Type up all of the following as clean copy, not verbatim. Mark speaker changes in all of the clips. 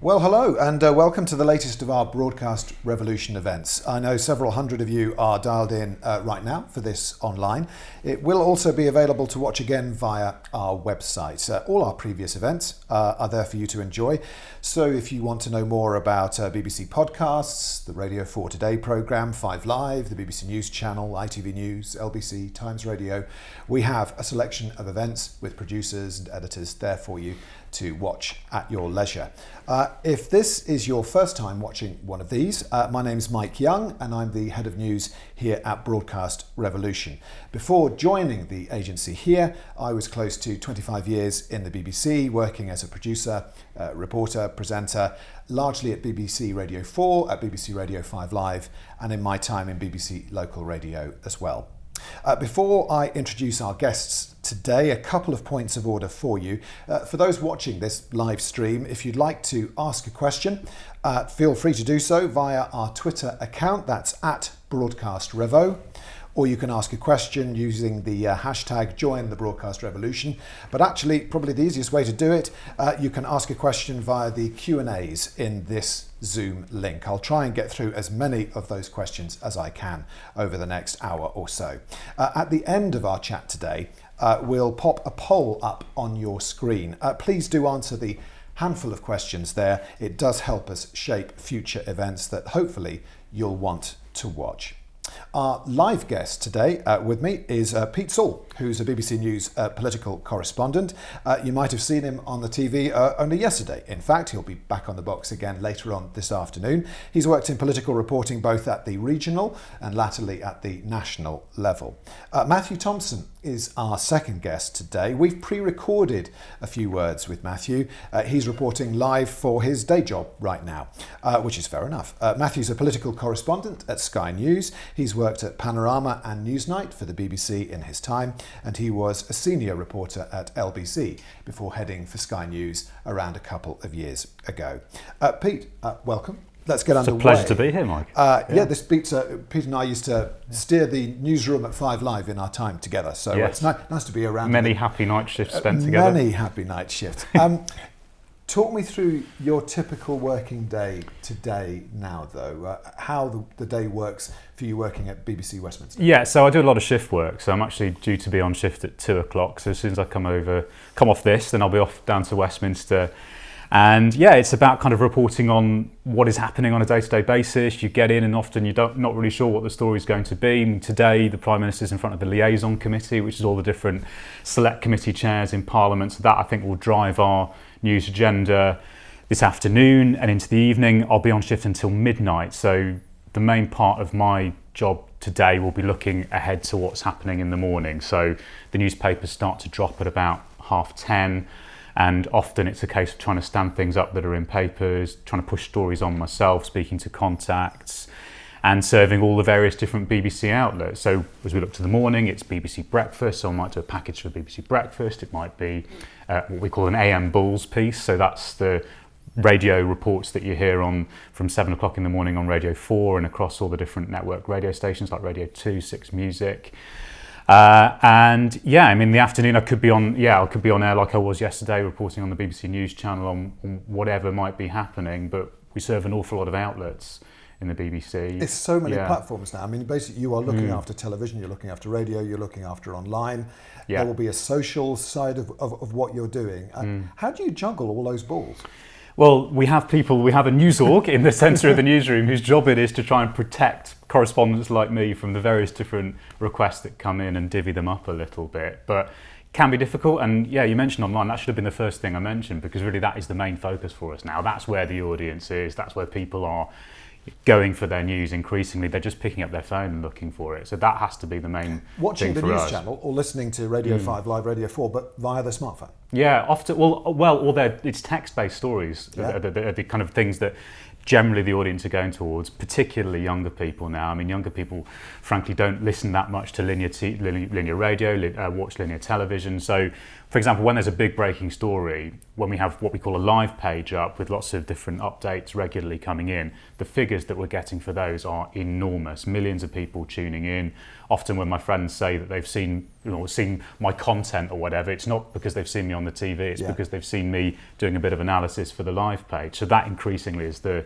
Speaker 1: Well, hello and welcome to the latest of our Broadcast Revolution events. I know several hundred of you are dialed in right now for this online. It will also be available to watch again via our website. All our previous events are there for you to enjoy. So if you want to know more about BBC podcasts, the Radio 4 Today programme, 5 Live, the BBC News Channel, ITV News, LBC, Times Radio, we have a selection of events with producers and editors there for you to watch at your leisure. If this is your first time watching one of these, my name's Mike Young and I'm the head of news here at Broadcast Revolution. Before joining the agency here, I was close to 25 years in the BBC, working as a producer, reporter, presenter, largely at BBC Radio 4, at BBC Radio 5 Live, and in my time in BBC Local Radio as well. Before I introduce our guests today, a couple of points of order for you. For those watching this live stream, if you'd like to ask a question, feel free to do so via our Twitter account, that's at BroadcastRevo. Or you can ask a question using the hashtag Join the Broadcast Revolution. But actually, probably the easiest way to do it, you can ask a question via the Q&As in this Zoom link. I'll try and get through as many of those questions as I can over the next hour or so. At the end of our chat today, we'll pop a poll up on your screen. Please do answer the handful of questions there. It does help us shape future events that hopefully you'll want to watch. Our live guest today with me is Pete Saull, who's a BBC News political correspondent. You might have seen him on the TV only yesterday. In fact, he'll be back on the box again later on this afternoon. He's worked in political reporting both at the regional and latterly at the national level. Matthew Thompson is our second guest today. We've pre-recorded a few words with Matthew. He's reporting live for his day job right now, which is fair enough. Matthew's a political correspondent at Sky News. He's worked at Panorama and Newsnight for the BBC in his time, and he was a senior reporter at LBC before heading for Sky News around a couple of years ago. Pete, welcome. Let's get underway.
Speaker 2: It's a pleasure to be here, Mike.
Speaker 1: This Pete and I used to steer the newsroom at 5 Live in our time together, so it's nice to be around.
Speaker 2: Many happy night shifts spent together.
Speaker 1: Many happy night shifts. Talk me through your typical working day today now, though, how the day works for you working at BBC Westminster.
Speaker 2: Yeah, so I do a lot of shift work, so I'm actually due to be on shift at 2 o'clock, so as soon as I come off this, then I'll be off down to Westminster. And yeah, it's about kind of reporting on what is happening on a day-to-day basis. You get in and often you're not really sure what the story is going to be. Today, the Prime Minister's in front of the Liaison Committee, which is all the different select committee chairs in Parliament. So that, I think, will drive our news agenda this afternoon and into the evening. I'll be on shift until midnight. So the main part of my job today will be looking ahead to what's happening in the morning. So the newspapers start to drop at about 10:30. And often it's a case of trying to stand things up that are in papers, trying to push stories on myself, speaking to contacts, and serving all the various different BBC outlets. So as we look to the morning, it's BBC Breakfast, so I might do a package for BBC Breakfast. It might be what we call an AM Bulls piece, so that's the radio reports that you hear on from 7 o'clock in the morning on Radio 4 and across all the different network radio stations like Radio 2, 6 Music. And yeah, I mean, the afternoon I could be on air like I was yesterday, reporting on the BBC News Channel on whatever might be happening. But we serve an awful lot of outlets in the BBC.
Speaker 1: There's so many platforms now. I mean, basically, you are looking after television, you're looking after radio, you're looking after online. Yeah. There will be a social side of what you're doing. How do you juggle all those balls?
Speaker 2: Well, we have a news org in the centre of the newsroom whose job it is to try and protect correspondents like me from the various different requests that come in and divvy them up a little bit. But it can be difficult. And yeah, you mentioned online, that should have been the first thing I mentioned, because really that is the main focus for us now. That's where the audience is. That's where people are going for their news. Increasingly, they're just picking up their phone and looking for it. So that has to be the main
Speaker 1: watching
Speaker 2: thing
Speaker 1: the
Speaker 2: for
Speaker 1: news
Speaker 2: us.
Speaker 1: Channel or listening to Radio 5 Live, Radio 4, but via the smartphone.
Speaker 2: Yeah, often. It's text-based stories. Yeah. The kind of things that generally the audience are going towards, particularly younger people now. I mean, younger people, frankly, don't listen that much to linear radio, watch linear television. So, for example, when there's a big breaking story, when we have what we call a live page up with lots of different updates regularly coming in, the figures that we're getting for those are enormous. Millions of people tuning in. often when my friends say that they've seen my content or whatever, it's not because they've seen me on the TV, it's because they've seen me doing a bit of analysis for the live page. So that increasingly is the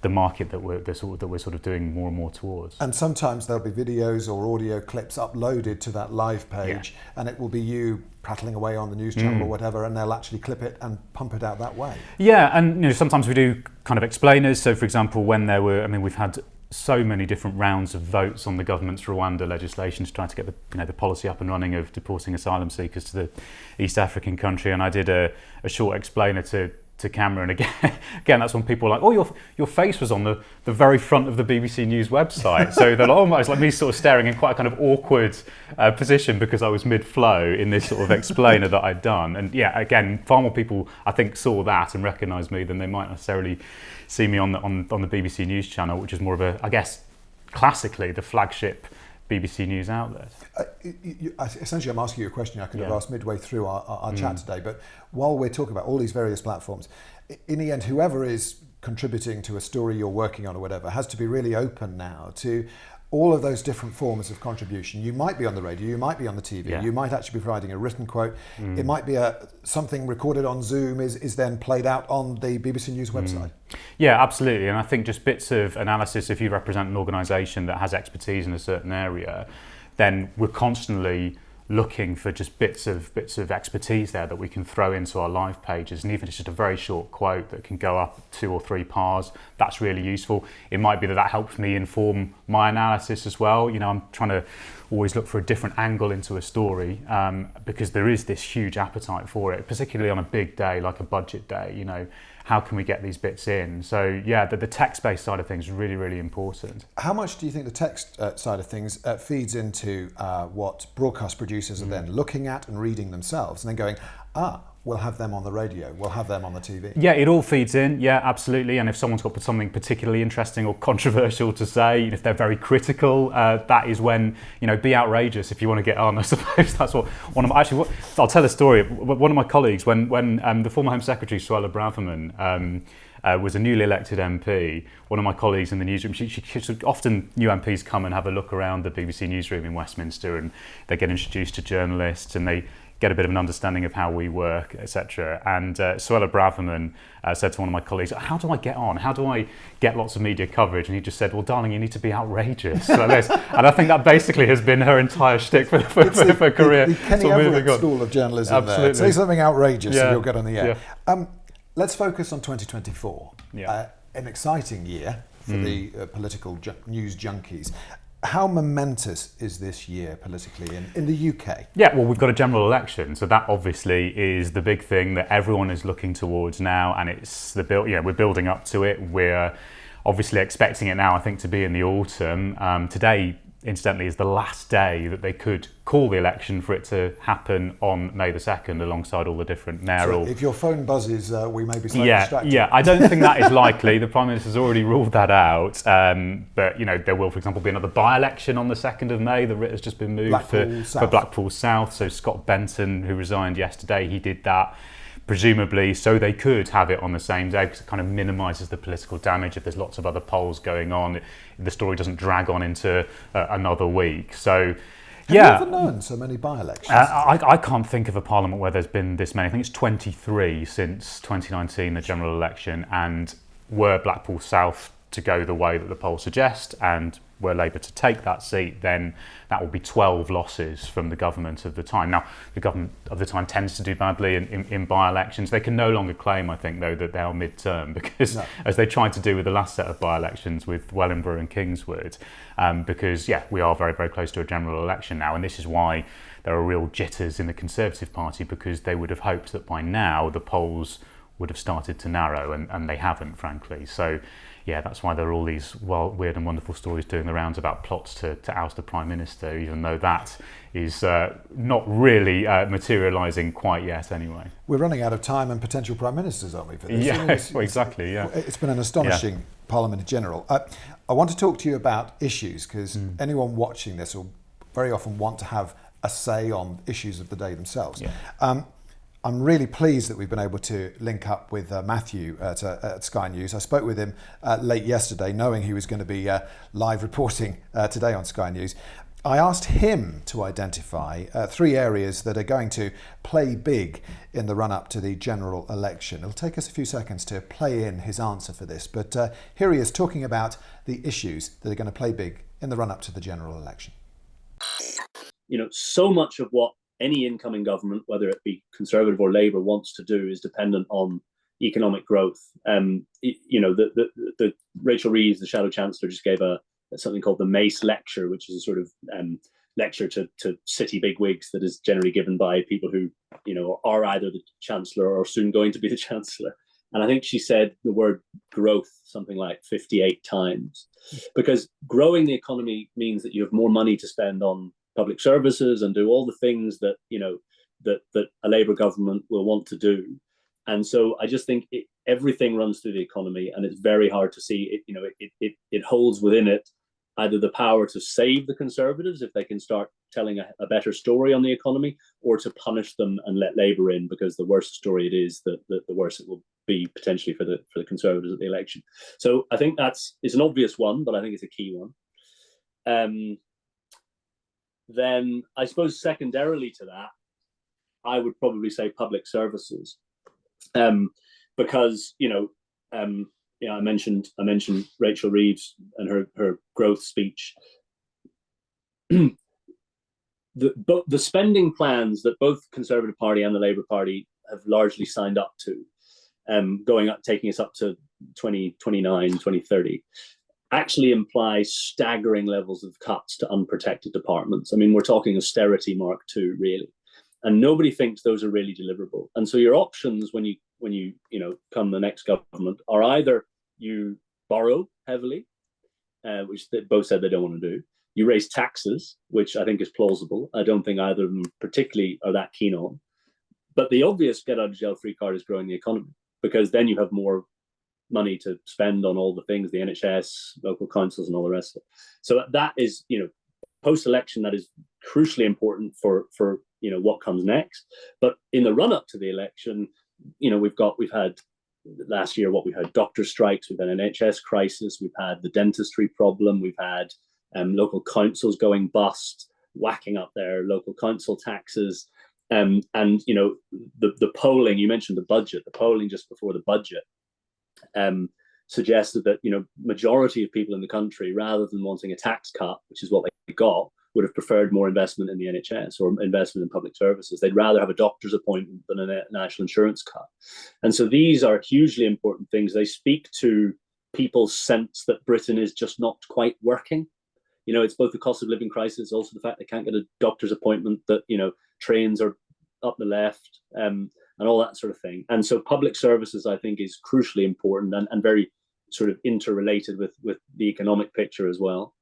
Speaker 2: market that we're sort of doing more and more towards.
Speaker 1: And sometimes there'll be videos or audio clips uploaded to that live page, and it will be you prattling away on the news channel or whatever, and they'll actually clip it and pump it out that way.
Speaker 2: Yeah, and sometimes we do kind of explainers. So for example, when we've had so many different rounds of votes on the government's Rwanda legislation to try to get the policy up and running of deporting asylum seekers to the East African country, and I did a short explainer to camera, and again that's when people are like, oh, your face was on the very front of the BBC News website. So they're like, oh my, it's like me sort of staring in quite a kind of awkward position because I was mid-flow in this sort of explainer that I'd done. And yeah, again, far more people I think saw that and recognised me than they might necessarily see me on the BBC News channel, which is more of a, I guess, classically the flagship BBC News outlet.
Speaker 1: Essentially, I'm asking you a question I could have asked midway through our chat today, but while we're talking about all these various platforms, in the end, whoever is contributing to a story you're working on or whatever has to be really open now to all of those different forms of contribution. You might be on the radio, you might be on the TV, you might actually be providing a written quote, it might be something recorded on Zoom is then played out on the BBC News website.
Speaker 2: Yeah, absolutely. And I think just bits of analysis, if you represent an organisation that has expertise in a certain area, then we're constantly looking for just bits of expertise there that we can throw into our live pages, and even if it's just a very short quote that can go up 2 or 3 pars, that's really useful. It might be that helps me inform my analysis as well. I'm trying to always look for a different angle into a story because there is this huge appetite for it, particularly on a big day like a budget day. How can we get these bits in? So yeah, the text-based side of things is really, really important.
Speaker 1: How much do you think the text side of things feeds into what broadcast producers are then looking at and reading themselves and then going, we'll have them on the radio, we'll have them on the TV?
Speaker 2: Yeah, it all feeds in, yeah, absolutely. And if someone's got something particularly interesting or controversial to say, if they're very critical, that is when, be outrageous if you want to get on. I suppose that's what I'll tell a story. One of my colleagues, when the former Home Secretary, Saull was a newly elected MP, one of my colleagues in the newsroom, she often new MPs come and have a look around the BBC newsroom in Westminster, and they get introduced to journalists and they get a bit of an understanding of how we work, etc. And Saull said to one of my colleagues, how do I get on? How do I get lots of media coverage? And he just said, well, darling, you need to be outrageous. And I think that basically has been her entire shtick for her career.
Speaker 1: The Kenny Everett School of Journalism.
Speaker 2: Absolutely.
Speaker 1: Say something outrageous and you'll get on the air. Yeah. Let's focus on 2024. An exciting year for the political news junkies. How momentous is this year politically in the UK? Yeah,
Speaker 2: well, we've got a general election, so that obviously is the big thing that everyone is looking towards now, and it's we're building up to it. We're obviously expecting it now, I think, to be in the autumn. Today, incidentally, is the last day that they could call the election for it to happen on May the 2nd, alongside all the different mayoral...
Speaker 1: So if your phone buzzes, we may be slightly distracted.
Speaker 2: Yeah, I don't think that is likely. The Prime Minister's already ruled that out. But, there will, for example, be another by-election on the 2nd of May. The writ has just been moved for Blackpool South. So Scott Benton, who resigned yesterday, he did that, presumably so they could have it on the same day, because it kind of minimises the political damage if there's lots of other polls going on. The story doesn't drag on into another week. So,
Speaker 1: Have you ever known so many by-elections?
Speaker 2: I can't think of a parliament where there's been this many. I think it's 23 since 2019, the general election, and were Blackpool South to go the way that the polls suggest, and were Labour to take that seat, then that will be 12 losses from the government of the time. Now, the government of the time tends to do badly in by-elections. They can no longer claim, I think, though, that they are mid-term, because as they tried to do with the last set of by-elections with Wellingborough and Kingswood, because, we are very, very close to a general election now, and this is why there are real jitters in the Conservative Party, because they would have hoped that by now the polls would have started to narrow, and they haven't, frankly. So, that's why there are all these weird and wonderful stories doing the rounds about plots to oust the Prime Minister, even though that is not really materialising quite yet anyway.
Speaker 1: We're running out of time and potential Prime Ministers, aren't we, for this?
Speaker 2: Yeah, exactly, yeah.
Speaker 1: It's been an astonishing Parliament in general. I want to talk to you about issues, because anyone watching this will very often want to have a say on issues of the day themselves. Yeah. I'm really pleased that we've been able to link up with Matthew at Sky News. I spoke with him late yesterday, knowing he was going to be live reporting today on Sky News. I asked him to identify three areas that are going to play big in the run-up to the general election. It'll take us a few seconds to play in his answer for this, but here he is talking about the issues that are going to play big in the run-up to the general election.
Speaker 3: So much of what any incoming government, whether it be Conservative or Labour, wants to do is dependent on economic growth. The Rachel Reeves, the Shadow Chancellor, just gave something called the Mace Lecture, which is a sort of lecture to city bigwigs that is generally given by people who, are either the Chancellor or soon going to be the Chancellor. And I think she said the word growth something like 58 times, because growing the economy means that you have more money to spend on public services and do all the things that, that a Labour government will want to do. And so I just think everything runs through the economy, and it's very hard to see it. It holds within it either the power to save the Conservatives if they can start telling a better story on the economy, or to punish them and let Labour in, because the worse story it is, the worse it will be potentially for the Conservatives at the election. So I think it's an obvious one, but I think it's a key one. Then I suppose secondarily to that, I would probably say public services, because I mentioned Rachel Reeves and her growth speech. The spending plans that both Conservative Party and the Labour Party have largely signed up to, taking us up to 2029, 2030, actually imply staggering levels of cuts to unprotected departments. I mean, we're talking austerity Mark II, really. And nobody thinks those are really deliverable. And so your options when you come the next government are either you borrow heavily, which they both said they don't want to do. You raise taxes, which I think is plausible. I don't think either of them particularly are that keen on. But the obvious get out of jail free card is growing the economy, because then you have more money to spend on all the things, the NHS, local councils, and all the rest of it. So that is, post-election, that is crucially important for what comes next. But in the run-up to the election, we've had last year we had doctor strikes, we've had an NHS crisis, we've had the dentistry problem, we've had local councils going bust, whacking up their local council taxes, and the polling, you mentioned the budget, the polling just before the budget suggested that majority of people in the country, rather than wanting a tax cut, which is what they got, would have preferred more investment in the NHS or investment in public services. They'd rather have a doctor's appointment than a national insurance cut. And so these are hugely important things. They speak to people's sense that Britain is just not quite working. It's both the cost of living crisis, also the fact they can't get a doctor's appointment, that trains are up the left, and all that sort of thing. And so public services, I think, is crucially important and very sort of interrelated with the economic picture as well.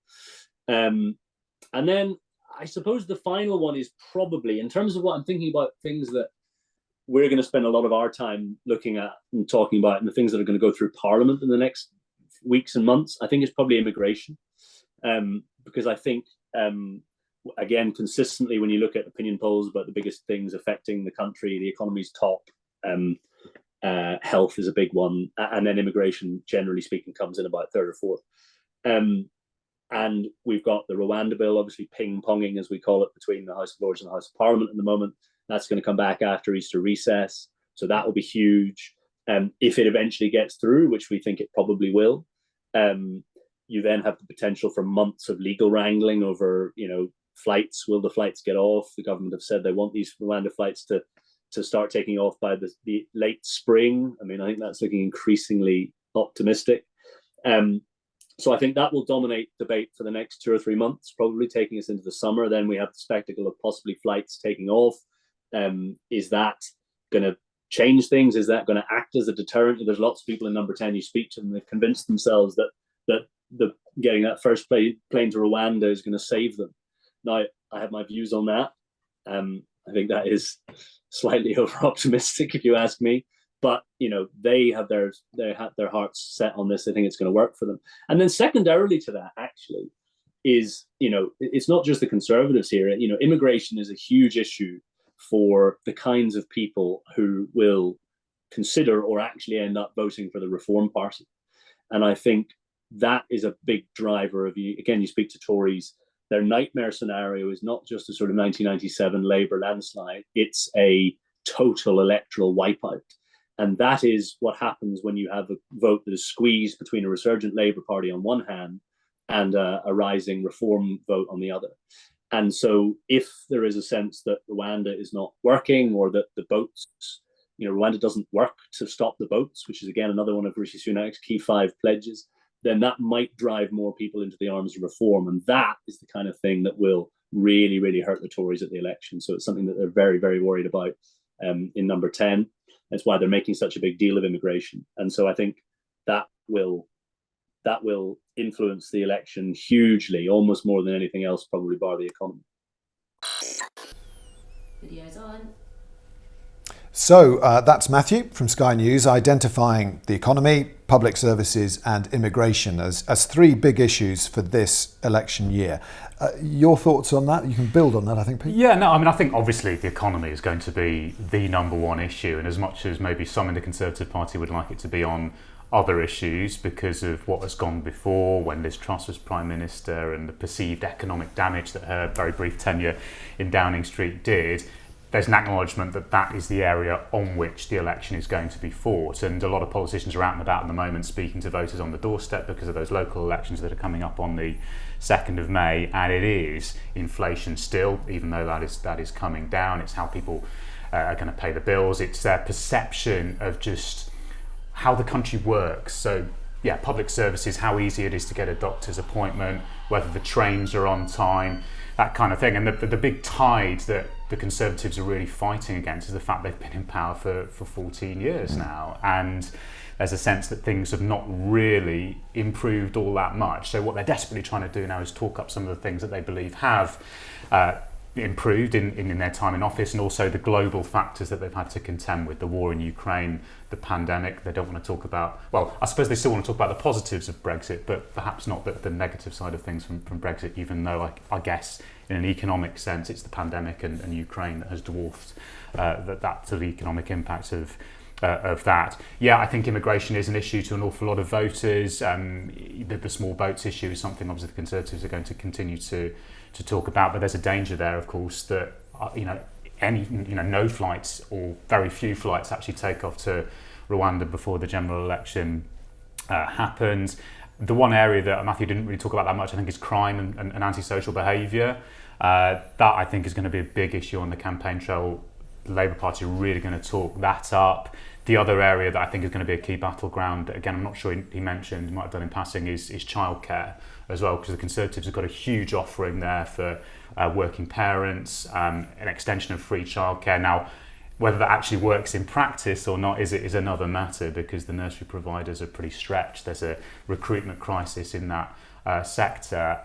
Speaker 3: And then I suppose the final one is probably, in terms of what I'm thinking about, things that we're going to spend a lot of our time looking at and talking about, and the things that are going to go through Parliament in the next weeks and months, I think is probably immigration. Because I think, again, consistently, when you look at opinion polls about the biggest things affecting the country, the economy's top, health is a big one, and then immigration, generally speaking, comes in about third or fourth. And we've got the Rwanda bill, obviously ping-ponging, as we call it, between the House of Lords and the House of Parliament at the moment. That's going to come back after Easter recess, so that will be huge. If it eventually gets through, which we think it probably will, you then have the potential for months of legal wrangling over, flights. Will the flights get off? The government have said they want these Rwanda flights to start taking off by the late spring. I mean, I think that's looking increasingly optimistic. So I think that will dominate debate for the next 2 or 3 months, probably taking us into the summer. Then we have the spectacle of possibly flights taking off. Is that going to change things? Is that going to act as a deterrent? There's lots of people in Number 10, you speak to them, they've convinced themselves that the getting that first plane to Rwanda is going to save them. Now, I have my views on that. I think that is slightly over-optimistic, if you ask me. But they have their hearts set on this. They think it's going to work for them. And then secondarily to that, actually, is it's not just the Conservatives here. Immigration is a huge issue for the kinds of people who will consider or actually end up voting for the Reform Party. And I think that is a big driver of you. Again, you speak to Tories, their nightmare scenario is not just a sort of 1997 Labour landslide, it's a total electoral wipeout. And that is what happens when you have a vote that is squeezed between a resurgent Labour Party on one hand and a rising Reform vote on the other. And so if there is a sense that Rwanda is not working, or that the boats, Rwanda doesn't work to stop the boats, which is again another one of Rishi Sunak's key 5 pledges, then that might drive more people into the arms of reform. And that is the kind of thing that will really, really hurt the Tories at the election. So it's something that they're very, very worried about in number 10. That's why they're making such a big deal of immigration. And so I think that will influence the election hugely, almost more than anything else, probably bar the economy.
Speaker 4: Video's on.
Speaker 1: So that's Matthew from Sky News, identifying the economy, public services and immigration as 3 big issues for this election year. Your thoughts on that? You can build on that, I think, Pete.
Speaker 2: Yeah, no, I mean, I think obviously the economy is going to be the number one issue, and as much as maybe some in the Conservative Party would like it to be on other issues because of what has gone before when Liz Truss was Prime Minister and the perceived economic damage that her very brief tenure in Downing Street did, there's an acknowledgement that that is the area on which the election is going to be fought. And a lot of politicians are out and about at the moment speaking to voters on the doorstep because of those local elections that are coming up on the 2nd of May. And it is inflation still, even though that is coming down. It's how people are going to pay the bills. It's their perception of just how the country works. So yeah, public services, how easy it is to get a doctor's appointment, whether the trains are on time, that kind of thing. And the big tide that the Conservatives are really fighting against is the fact they've been in power for 14 years now. And there's a sense that things have not really improved all that much. So what they're desperately trying to do now is talk up some of the things that they believe have improved in their time in office, and also the global factors that they've had to contend with, the war in Ukraine, the pandemic. They don't want to talk about, well, I suppose they still want to talk about the positives of Brexit, but perhaps not the negative side of things from Brexit, even though I guess in an economic sense it's the pandemic and Ukraine that has dwarfed that sort of economic impact of that. Yeah, I think immigration is an issue to an awful lot of voters. The small boats issue is something obviously the Conservatives are going to continue to talk about, but there's a danger there, of course, that no flights or very few flights actually take off to Rwanda before the general election happens. The one area that Matthew didn't really talk about that much, I think, is crime and antisocial behaviour. That I think is going to be a big issue on the campaign trail. The Labour Party are really going to talk that up. The other area that I think is going to be a key battleground, again, I'm not sure he mentioned, he might have done in passing, is childcare as well, because the Conservatives have got a huge offering there for working parents, an extension of free childcare. Now, whether that actually works in practice or not is another matter, because the nursery providers are pretty stretched. There's a recruitment crisis in that sector.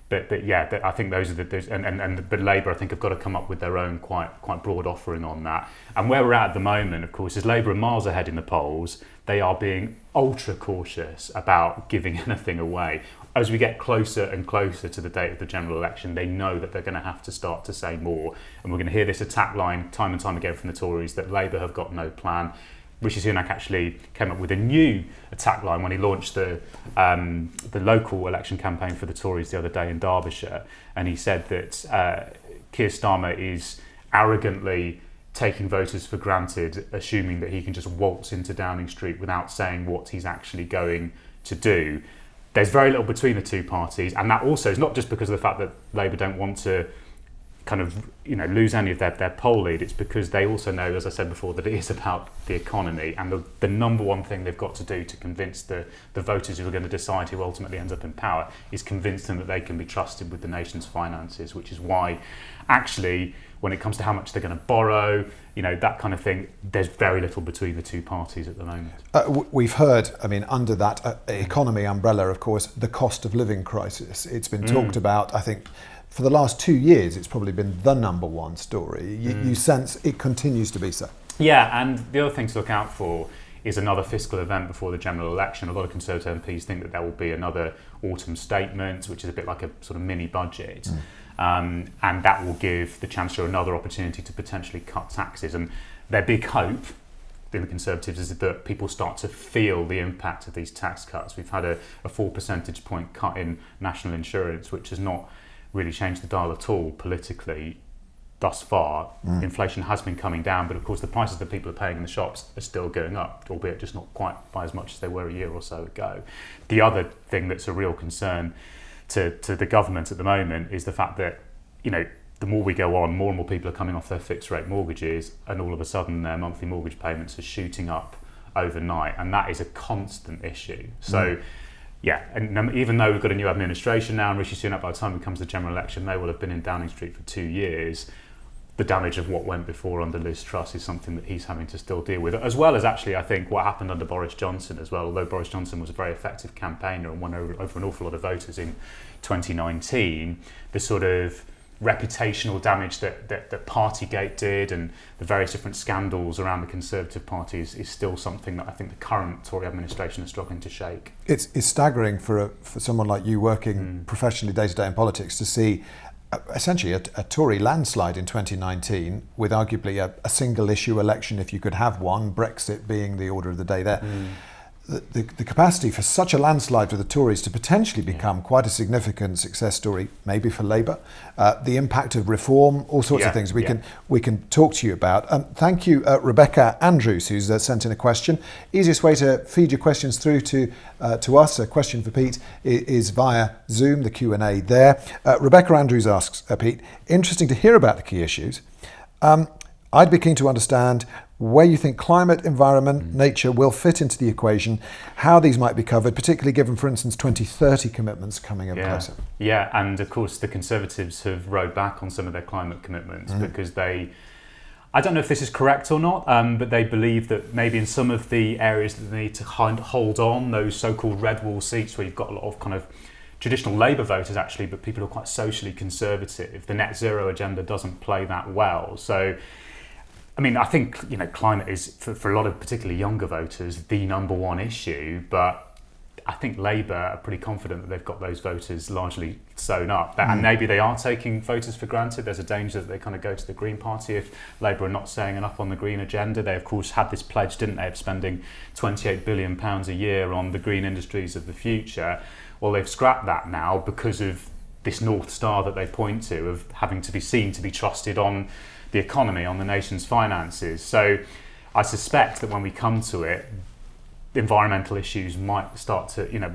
Speaker 2: But yeah, I think those are but Labour, I think, have got to come up with their own quite broad offering on that. And where we're at the moment, of course, is Labour are miles ahead in the polls. They are being ultra cautious about giving anything away. As we get closer and closer to the date of the general election, they know that they're going to have to start to say more. And we're going to hear this attack line time and time again from the Tories that Labour have got no plan. Rishi Sunak actually came up with a new attack line when he launched the local election campaign for the Tories the other day in Derbyshire, and he said that Keir Starmer is arrogantly taking voters for granted, assuming that he can just waltz into Downing Street without saying what he's actually going to do. There's very little between the two parties, and that also is not just because of the fact that Labour don't want to kind of lose any of their poll lead. It's because they also know, as I said before, that it is about the economy, and the number one thing they've got to do to convince the voters who are going to decide who ultimately ends up in power is convince them that they can be trusted with the nation's finances, which is why actually when it comes to how much they're going to borrow, that kind of thing, there's very little between the two parties at the moment.
Speaker 1: We've heard, under that economy umbrella, of course, the cost of living crisis. It's been talked about, I think, for the last 2 years. It's probably been the number one story. You sense it continues to be so.
Speaker 2: Yeah, and the other thing to look out for is another fiscal event before the general election. A lot of Conservative MPs think that there will be another autumn statement, which is a bit like a sort of mini budget. And that will give the Chancellor another opportunity to potentially cut taxes. And their big hope in the Conservatives is that people start to feel the impact of these tax cuts. We've had a 4 percentage point cut in national insurance, which has not really changed the dial at all politically thus far. Inflation has been coming down, but of course the prices that people are paying in the shops are still going up, albeit just not quite by as much as they were a year or so ago. The other thing that's a real concern to the government at the moment is the fact that, the more we go on, more and more people are coming off their fixed rate mortgages, and all of a sudden their monthly mortgage payments are shooting up overnight, and that is a constant issue. So yeah, and even though we've got a new administration now, and Rishi Sunak, by the time it comes to the general election, may well have been in Downing Street for 2 years, the damage of what went before under Liz Truss is something that he's having to still deal with, as well as actually I think what happened under Boris Johnson as well. Although Boris Johnson was a very effective campaigner and won over an awful lot of voters in 2019, the sort of reputational damage that Partygate did and the various different scandals around the Conservative Party is still something that I think the current Tory administration is struggling to shake. It's
Speaker 1: staggering for someone like you working professionally day to day in politics to see essentially a Tory landslide in 2019 with arguably a single issue election, if you could have one, Brexit being the order of the day there. The capacity for such a landslide for the Tories to potentially become quite a significant success story, maybe for Labour, the impact of reform, all sorts of things we can talk to you about. Thank you, Rebecca Andrews, who's sent in a question. Easiest way to feed your questions through to us, a question for Pete, is via Zoom, the Q&A there. Rebecca Andrews asks, Pete, interesting to hear about the key issues. I'd be keen to understand where you think climate, environment, nature will fit into the equation, how these might be covered, particularly given, for instance, 2030 commitments coming up closer.
Speaker 2: Yeah, and of course the Conservatives have rowed back on some of their climate commitments because I don't know if this is correct or not, but they believe that maybe in some of the areas that they need to hold on, those so-called red wall seats where you've got a lot of kind of traditional Labour voters actually, but people who are quite socially conservative, the net zero agenda doesn't play that well. So I mean, I think, climate is, for a lot of particularly younger voters, the number one issue, but I think Labour are pretty confident that they've got those voters largely sewn up. And maybe they are taking voters for granted. There's a danger that they kind of go to the Green Party if Labour are not saying enough on the green agenda. They, of course, had this pledge, didn't they, of spending £28 billion a year on the green industries of the future. Well, they've scrapped that now because of this North Star that they point to of having to be seen to be trusted on the economy, on the nation's finances. So I suspect that when we come to it, environmental issues might start to,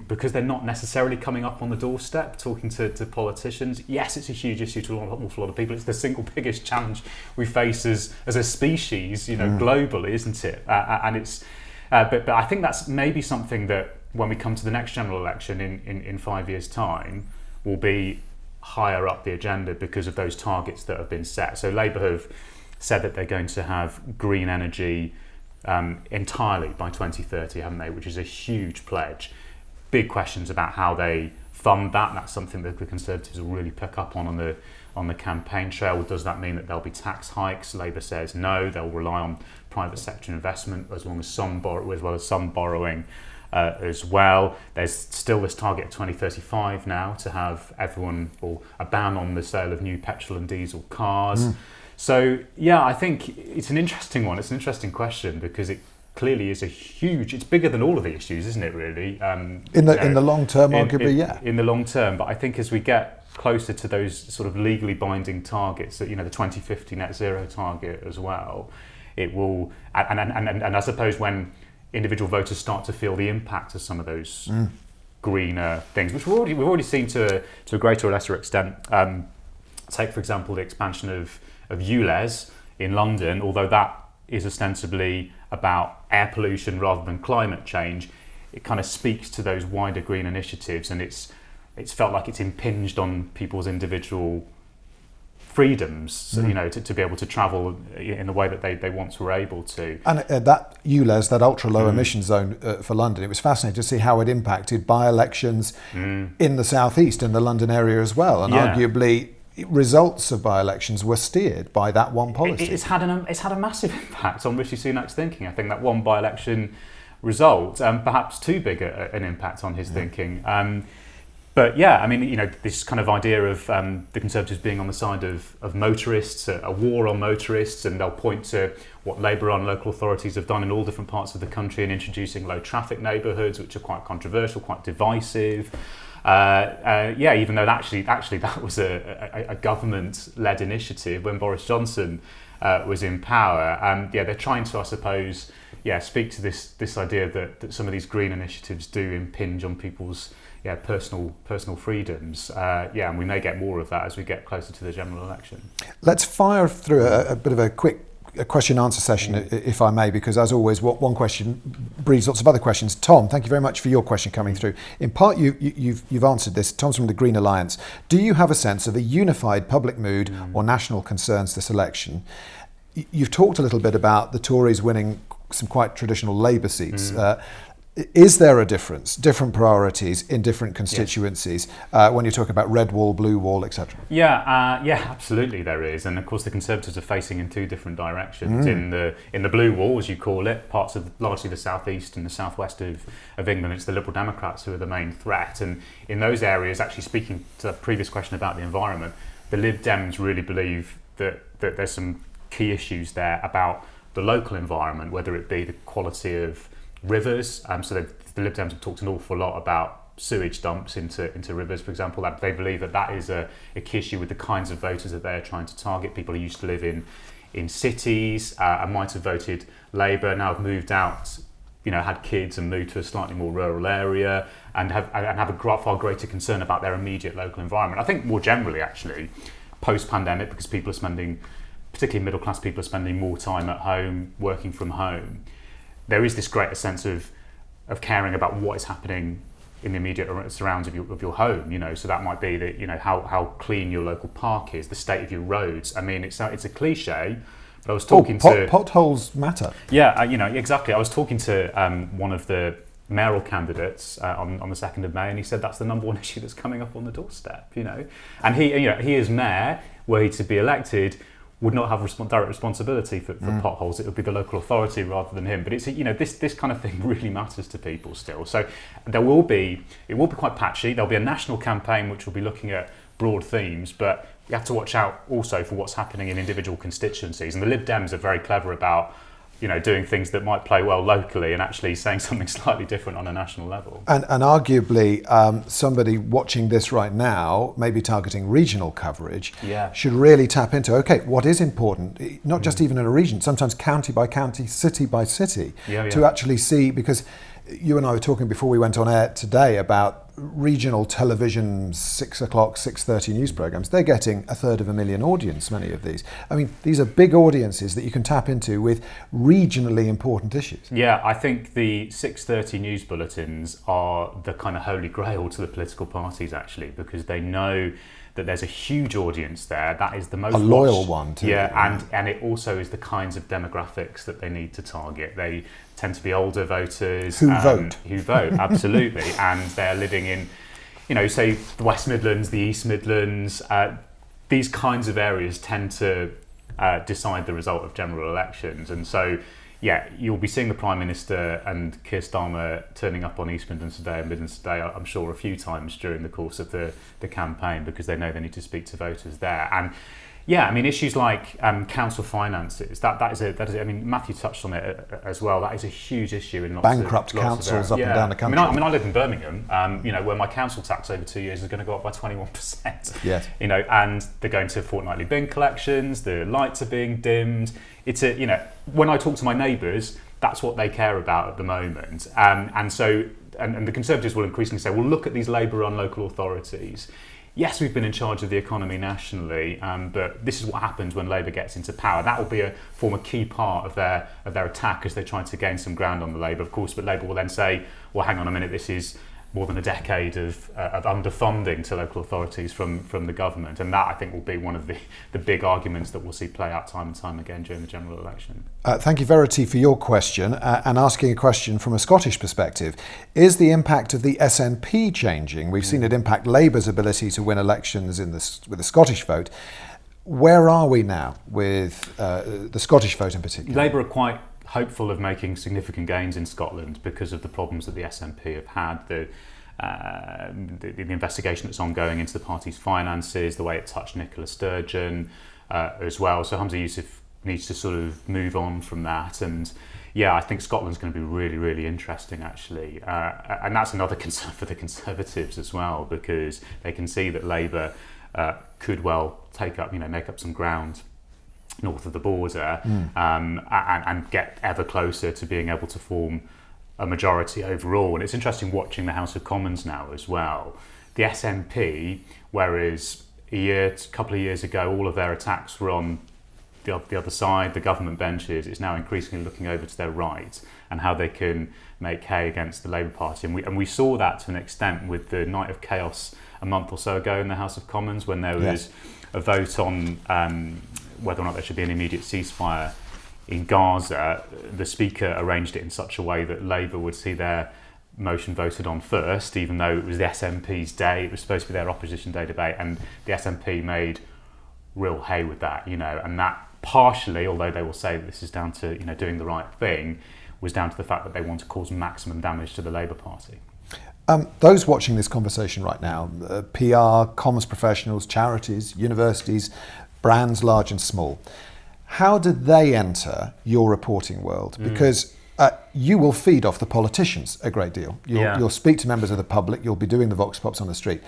Speaker 2: because they're not necessarily coming up on the doorstep talking to politicians. Yes, it's a huge issue to an awful lot of people. It's the single biggest challenge we face as a species, globally, isn't it? And it's, but I think that's maybe something that when we come to the next general election in 5 years' time will be higher up the agenda because of those targets that have been set. So Labour have said that they're going to have green energy entirely by 2030, haven't they? Which is a huge pledge. Big questions about how they fund that. That's something that the Conservatives will really pick up on the campaign trail. Does that mean that there'll be tax hikes? Labour says no. They'll rely on private sector investment as well as some borrowing. As well. There's still this target of 2035 now to have everyone, or a ban on the sale of new petrol and diesel cars. So yeah, I think it's an interesting one. It's an interesting question because it clearly is it's bigger than all of the issues, isn't it really?
Speaker 1: In the long term, arguably,
Speaker 2: in the long term. But I think as we get closer to those sort of legally binding targets, that the 2050 net zero target as well, it will, and I suppose when individual voters start to feel the impact of some of those greener things, which we've already seen to a greater or lesser extent. Take, for example, the expansion of ULEZ in London, although that is ostensibly about air pollution rather than climate change, it kind of speaks to those wider green initiatives, and it's felt like it's impinged on people's individual freedoms, to be able to travel in the way that they once were able to.
Speaker 1: And that ULEZ, that ultra low emission zone for London, it was fascinating to see how it impacted by-elections in the southeast, in the London area as well, and arguably results of by-elections were steered by that one policy.
Speaker 2: It's had a massive impact on Rishi Sunak's thinking. I think that one by-election result, perhaps too big an impact on his thinking. But yeah, I mean, this kind of idea of the Conservatives being on the side of motorists, a war on motorists, and they'll point to what Labour-run local authorities have done in all different parts of the country in introducing low traffic neighbourhoods, which are quite controversial, quite divisive. Even though actually that was a government-led initiative when Boris Johnson was in power. And they're trying to, I suppose, speak to this idea that some of these green initiatives do impinge on people's personal freedoms. And we may get more of that as we get closer to the general election.
Speaker 1: Let's fire through a bit of a quick question-answer session, if I may, because as always, one question breeds lots of other questions. Tom, thank you very much for your question coming through. In part, you've answered this. Tom's from the Green Alliance. Do you have a sense of a unified public mood or national concerns this election? You've talked a little bit about the Tories winning some quite traditional Labour seats. Is there a different priorities in different constituencies when you're talking about red wall, blue wall, etc.?
Speaker 2: Absolutely there is, and of course the Conservatives are facing in two different directions. In the blue wall, as you call it, parts of largely the southeast and the southwest of England, it's the Liberal Democrats who are the main threat. And in those areas, actually speaking to the previous question about the environment, the Lib Dems really believe that there's some key issues there about the local environment, whether it be the quality of rivers. So the Lib Dems have talked an awful lot about sewage dumps into rivers, for example. That they believe that is a key issue with the kinds of voters that they're trying to target. People who used to live in cities and might have voted Labour, now have moved out, had kids and moved to a slightly more rural area and have a far greater concern about their immediate local environment. I think more generally, actually, post-pandemic, because people are spending, particularly middle-class people, are spending more time at home, working from home, there is this greater sense of caring about what is happening in the immediate surrounds of your home. So that might be that how clean your local park is, the state of your roads. I mean, it's a cliche, but I was talking to
Speaker 1: potholes matter.
Speaker 2: Exactly. I was talking to one of the mayoral candidates on the 2nd of May, and he said that's the number one issue that's coming up on the doorstep. And he is mayor, were he to be elected, would not have direct responsibility for potholes. It would be the local authority rather than him. But it's this kind of thing really matters to people still. So it will be quite patchy. There'll be a national campaign which will be looking at broad themes, but you have to watch out also for what's happening in individual constituencies. And the Lib Dems are very clever about doing things that might play well locally and actually saying something slightly different on a national level.
Speaker 1: And arguably, somebody watching this right now, maybe targeting regional coverage, should really tap into, what is important, not just even in a region, sometimes county by county, city by city, to actually see, because you and I were talking before we went on air today about regional television 6 o'clock, 6:30 news programmes. They're getting a third of a million audience, many of these. I mean, these are big audiences that you can tap into with regionally important issues.
Speaker 2: Yeah, I think the 6:30 news bulletins are the kind of holy grail to the political parties, actually, because they know that there's a huge audience there. That is the most
Speaker 1: loyal one too.
Speaker 2: And it also is the kinds of demographics that they need to target. They tend to be older voters
Speaker 1: who vote,
Speaker 2: absolutely, and they're living in, say the West Midlands, the East Midlands. These kinds of areas tend to decide the result of general elections, and so. You'll be seeing the Prime Minister and Keir Starmer turning up on East Midlands today and Midlands today, I'm sure, a few times during the course of the campaign, because they know they need to speak to voters there. And issues like council finances, that is Matthew touched on it as well. That is a huge issue in
Speaker 1: bankrupt councils up and down the country.
Speaker 2: I live in Birmingham, where my council tax over 2 years is going to go up by 21%.
Speaker 1: Yes.
Speaker 2: And they're going to fortnightly bin collections. The lights are being dimmed. It's when I talk to my neighbours, that's what they care about at the moment. And the Conservatives will increasingly say, well, look at these Labour-run local authorities. Yes, we've been in charge of the economy nationally, but this is what happens when Labour gets into power. That will form a key part of their attack as they try to gain some ground on the Labour, of course. But Labour will then say, well, hang on a minute, this is more than a decade of underfunding to local authorities from the government. And that, I think, will be one of the big arguments that we'll see play out time and time again during the general election.
Speaker 1: Thank you, Verity, for your question. And asking a question from a Scottish perspective. Is the impact of the SNP changing? We've seen it impact Labour's ability to win elections with the Scottish vote. Where are we now with the Scottish vote in particular?
Speaker 2: Labour are quite hopeful of making significant gains in Scotland because of the problems that the SNP have had, the investigation that's ongoing into the party's finances, the way it touched Nicola Sturgeon as well. So Humza Yousaf needs to sort of move on from that. And yeah, I think Scotland's going to be really, really interesting, actually. And that's another concern for the Conservatives as well, because they can see that Labour could well make up some ground north of the border, and get ever closer to being able to form a majority overall. And it's interesting watching the House of Commons now as well. The SNP, whereas a couple of years ago, all of their attacks were on the other side, the government benches, is now increasingly looking over to their right and how they can make hay against the Labour Party. And we saw that to an extent with the night of chaos a month or so ago in the House of Commons, when there was a vote on whether or not there should be an immediate ceasefire in Gaza. The Speaker arranged it in such a way that Labour would see their motion voted on first, even though it was the SNP's day. It was supposed to be their opposition day debate, and the SNP made real hay with that, and that partially, although they will say that this is down to doing the right thing, was down to the fact that they want to cause maximum damage to the Labour Party.
Speaker 1: Those watching this conversation right now, PR, commerce professionals, charities, universities, brands large and small, how did they enter your reporting world? Because you will feed off the politicians a great deal. You'll speak to members of the public, you'll be doing the vox pops on the street,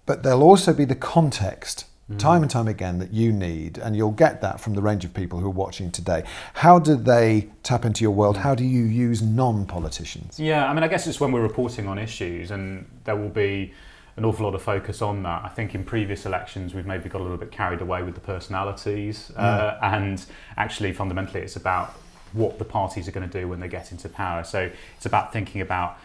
Speaker 1: but there'll also be the context time and time again that you need, and you'll get that from the range of people who are watching today. How do they tap into your world? How do you use non-politicians?
Speaker 2: Yeah, I guess it's when we're reporting on issues, and there will be an awful lot of focus on that. I think in previous elections we've maybe got a little bit carried away with the personalities, and actually fundamentally it's about what the parties are going to do when they get into power. So it's about thinking about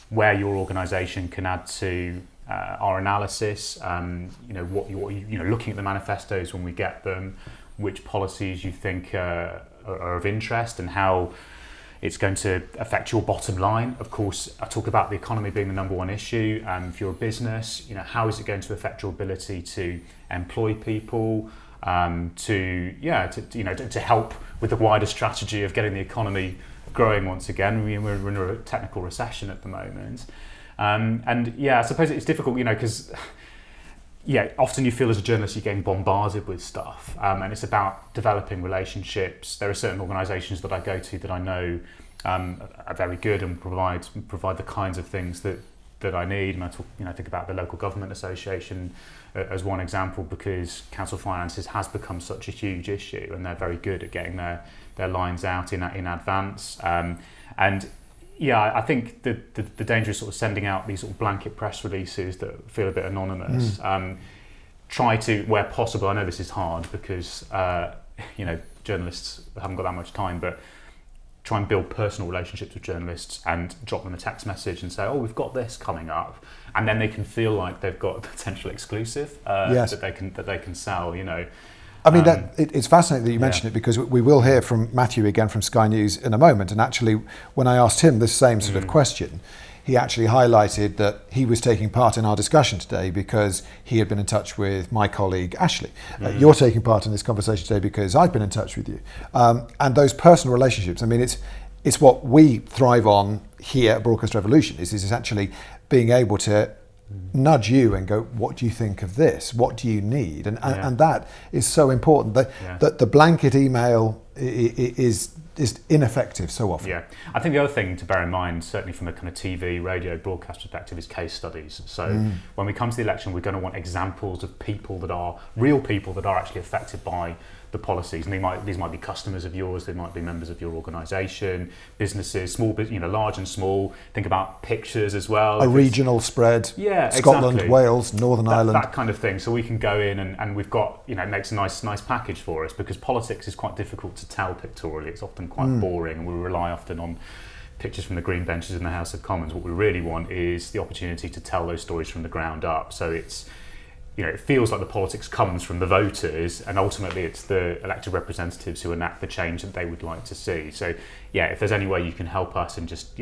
Speaker 2: where your organisation can add to our analysis, what you looking at the manifestos when we get them, which policies you think are of interest and how it's going to affect your bottom line. Of course, I talk about the economy being the number one issue. If you're a business, how is it going to affect your ability to employ people, to help with the wider strategy of getting the economy growing once again. We're in a technical recession at the moment. I suppose it's difficult, because often you feel as a journalist you're getting bombarded with stuff, and it's about developing relationships. There are certain organisations that I go to that I know are very good and provide the kinds of things that I need. And I think about the local government association as one example, because council finances has become such a huge issue, and they're very good at getting their lines out in advance. I think the danger is sort of sending out these sort of blanket press releases that feel a bit anonymous. Try to, where possible, I know this is hard because journalists haven't got that much time, but try and build personal relationships with journalists and drop them a text message and say, oh, we've got this coming up, and then they can feel like they've got a potential exclusive that they can sell.
Speaker 1: It's fascinating that you mentioned it, because we will hear from Matthew again from Sky News in a moment. And actually, when I asked him this same sort of question, he actually highlighted that he was taking part in our discussion today because he had been in touch with my colleague Ashley. You're taking part in this conversation today because I've been in touch with you. And those personal relationships, it's what we thrive on here at Broadcast Revolution, is actually being able to nudge you and go, what do you think of this? What do you need? And that is so important. That the blanket email is ineffective so often.
Speaker 2: Yeah, I think the other thing to bear in mind, certainly from a kind of TV, radio, broadcast perspective, is case studies. So when we come to the election, we're going to want examples of people that are real people that are actually affected by the policies, and these might be customers of yours, they might be members of your organisation, businesses, small, large and small. Think about pictures as well.
Speaker 1: A regional spread.
Speaker 2: Yeah,
Speaker 1: Scotland,
Speaker 2: exactly.
Speaker 1: Wales, Northern Ireland.
Speaker 2: That kind of thing. So we can go in and we've got, it makes a nice package for us, because politics is quite difficult to tell pictorially. It's often quite boring, and we rely often on pictures from the green benches in the House of Commons. What we really want is the opportunity to tell those stories from the ground up. So it's, it feels like the politics comes from the voters, and ultimately it's the elected representatives who enact the change that they would like to see. So, if there's any way you can help us in just,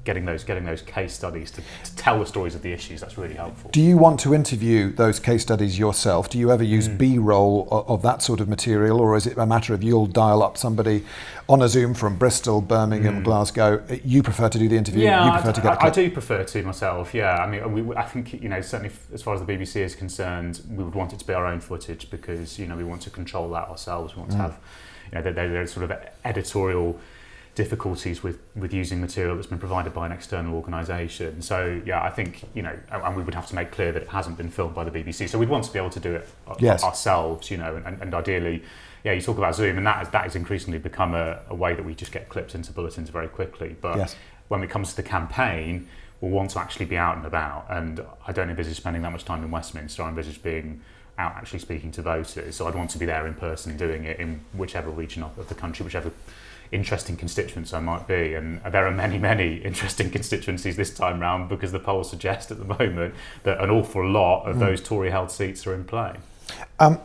Speaker 2: getting those case studies to tell the stories of the issues, that's really helpful.
Speaker 1: Do you want to interview those case studies yourself? Do you ever use B-roll of that sort of material, or is it a matter of you'll dial up somebody on a Zoom from Bristol, Birmingham, Glasgow? You prefer to do the interview?
Speaker 2: Yeah,
Speaker 1: you prefer to get
Speaker 2: I do prefer to myself. Yeah, I think certainly as far as the BBC is concerned, we would want it to be our own footage, because we want to control that ourselves. We want to have there's sort of editorial difficulties with using material that's been provided by an external organisation. So yeah, I think, and we would have to make clear that it hasn't been filmed by the BBC. So we'd want to be able to do it ourselves, and ideally, you talk about Zoom, and that has increasingly become a way that we just get clipped into bulletins very quickly. But when it comes to the campaign, we'll want to actually be out and about, and I don't envisage spending that much time in Westminster. I envisage being out actually speaking to voters. So I'd want to be there in person doing it in whichever region of the country, whichever interesting constituents I might be, and there are many, many interesting constituencies this time round, because the polls suggest at the moment that an awful lot of those Tory-held seats are in play.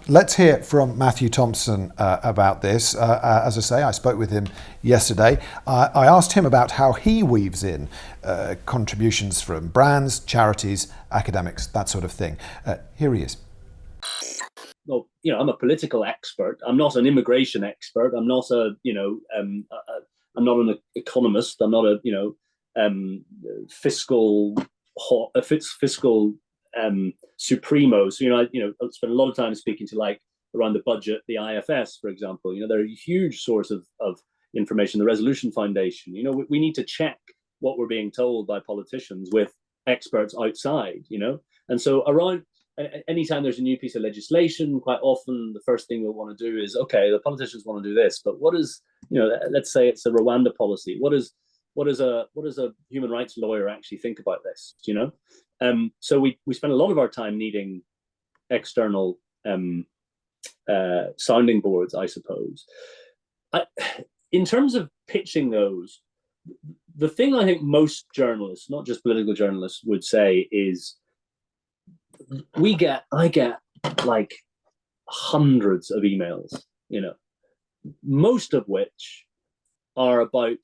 Speaker 1: Let's hear from Matthew Thompson about this. As I say, I spoke with him yesterday. I asked him about how he weaves in contributions from brands, charities, academics, that sort of thing. Here he is.
Speaker 3: Well, I'm a political expert. I'm not an immigration expert. I'm not I'm not an economist. I'm not a fiscal supremo. So I spend a lot of time speaking to, like, around the budget, the IFS, for example. They're a huge source of information. The Resolution Foundation. We need to check what we're being told by politicians with experts outside. And so around. Anytime there's a new piece of legislation, quite often the first thing we'll want to do is, okay, the politicians want to do this, but what is, let's say it's a Rwanda policy. What does a human rights lawyer actually think about this? So we spend a lot of our time needing external sounding boards, I suppose. In terms of pitching those, the thing I think most journalists, not just political journalists, would say is, I get like hundreds of emails, most of which are about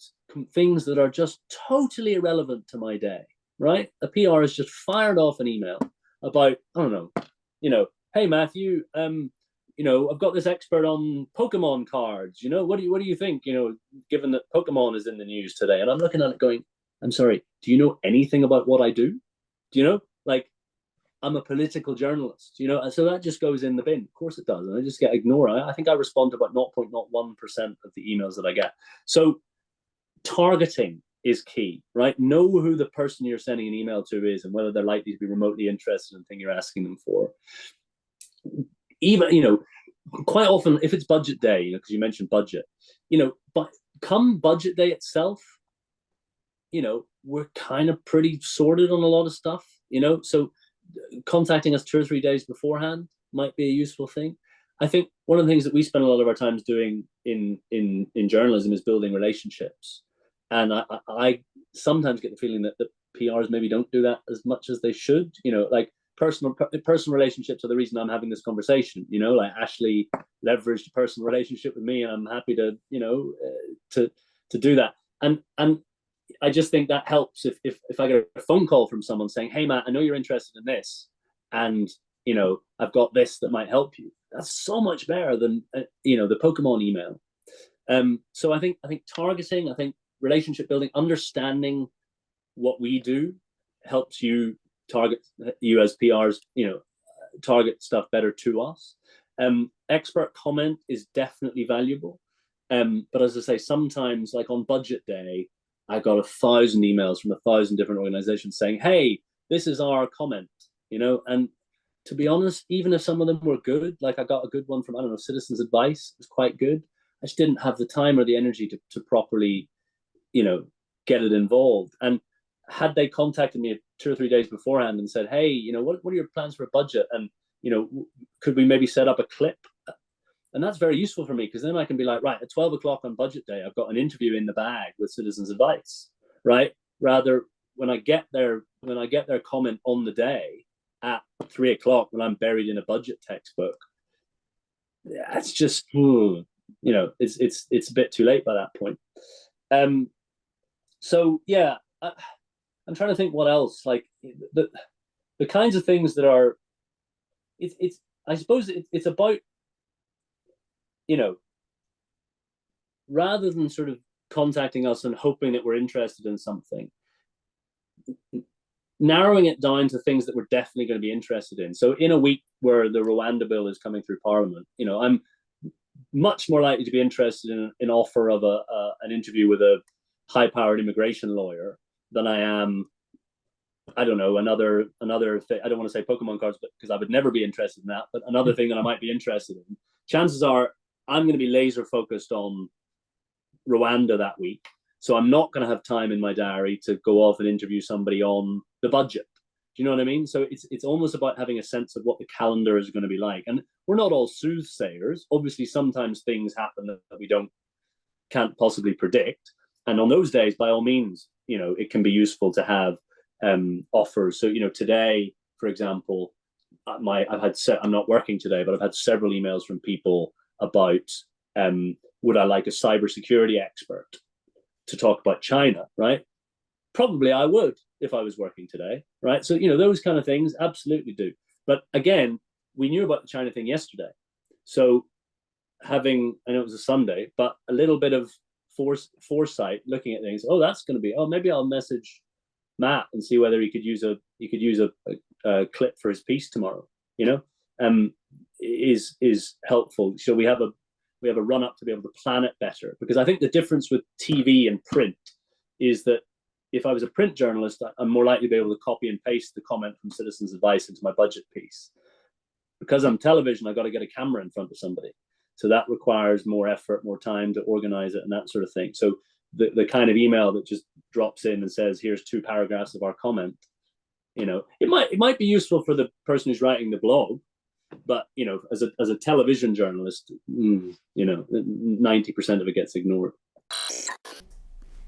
Speaker 3: things that are just totally irrelevant to my day, right? A PR has just fired off an email about, I don't know, hey Matthew, I've got this expert on Pokemon cards, what do you think, given that Pokemon is in the news today? And I'm looking at it going, I'm sorry, do you know anything about what I do? I'm a political journalist, so that just goes in the bin. Of course it does, and I just get ignored. I think I respond to about 0.01% of the emails that I get. So targeting is key, right? Know who the person you're sending an email to is and whether they're likely to be remotely interested in the thing you're asking them for. Even, quite often, if it's budget day, because you mentioned budget, but come budget day itself, we're kind of pretty sorted on a lot of stuff, so contacting us 2 or 3 days beforehand might be a useful thing. I think one of the things that we spend a lot of our times doing in journalism is building relationships. And I sometimes get the feeling that the PRs maybe don't do that as much as they should. Like personal relationships are the reason I'm having this conversation. Like Ashley leveraged a personal relationship with me, and I'm happy to to do that. And I just think that helps if I get a phone call from someone saying, hey Matt, I know you're interested in this, and I've got this that might help you. That's so much better than the Pokemon email. So I think targeting, I think relationship building, understanding what we do helps you as PRs, target stuff better to us. Expert comment is definitely valuable. But as I say, sometimes, like on budget day, I got 1,000 emails from 1,000 different organizations saying, hey, this is our comment, and to be honest, even if some of them were good, like I got a good one from, I don't know, Citizens Advice, it was quite good. I just didn't have the time or the energy to properly, get it involved. And had they contacted me 2 or 3 days beforehand and said, hey, what are your plans for a budget? And, could we maybe set up a clip? And that's very useful for me, because then I can be like, right, at 12 o'clock on budget day, I've got an interview in the bag with Citizens Advice, right? Rather, when I get their comment on the day at 3 o'clock, when I'm buried in a budget textbook, that's just, it's a bit too late by that point. So yeah, I'm trying to think what else, like the kinds of things that are, I suppose it's about, rather than sort of contacting us and hoping that we're interested in something, narrowing it down to things that we're definitely going to be interested in. So in a week where the Rwanda bill is coming through Parliament, I'm much more likely to be interested in an offer of an interview with a high-powered immigration lawyer than I am, I don't know, another thing. I don't want to say Pokemon cards, but because I would never be interested in that. But another thing that I might be interested in. Chances are I'm going to be laser focused on Rwanda that week, so I'm not going to have time in my diary to go off and interview somebody on the budget. Do you know what I mean? So it's almost about having a sense of what the calendar is going to be like. And we're not all soothsayers. Obviously, sometimes things happen that we can't possibly predict. And on those days, by all means, it can be useful to have offers. So, today, for example, I'm not working today, but I've had several emails from people about would I like a cybersecurity expert to talk about China, right? Probably I would if I was working today, right? So, those kind of things, absolutely do. But again, we knew about the China thing yesterday. So I know it was a Sunday, but a little bit of foresight, looking at things, maybe I'll message Matt and see whether he could use a clip for his piece tomorrow, is helpful. So we have a run up to be able to plan it better, because I think the difference with TV and print is that if I was a print journalist, I'm more likely to be able to copy and paste the comment from Citizens Advice into my budget piece. Because I'm television, I've got to get a camera in front of somebody. So that requires more effort, more time to organize it and that sort of thing. So the kind of email that just drops in and says, here's 2 paragraphs of our comment, it might be useful for the person who's writing the blog, but, as a television journalist, 90% of it gets ignored.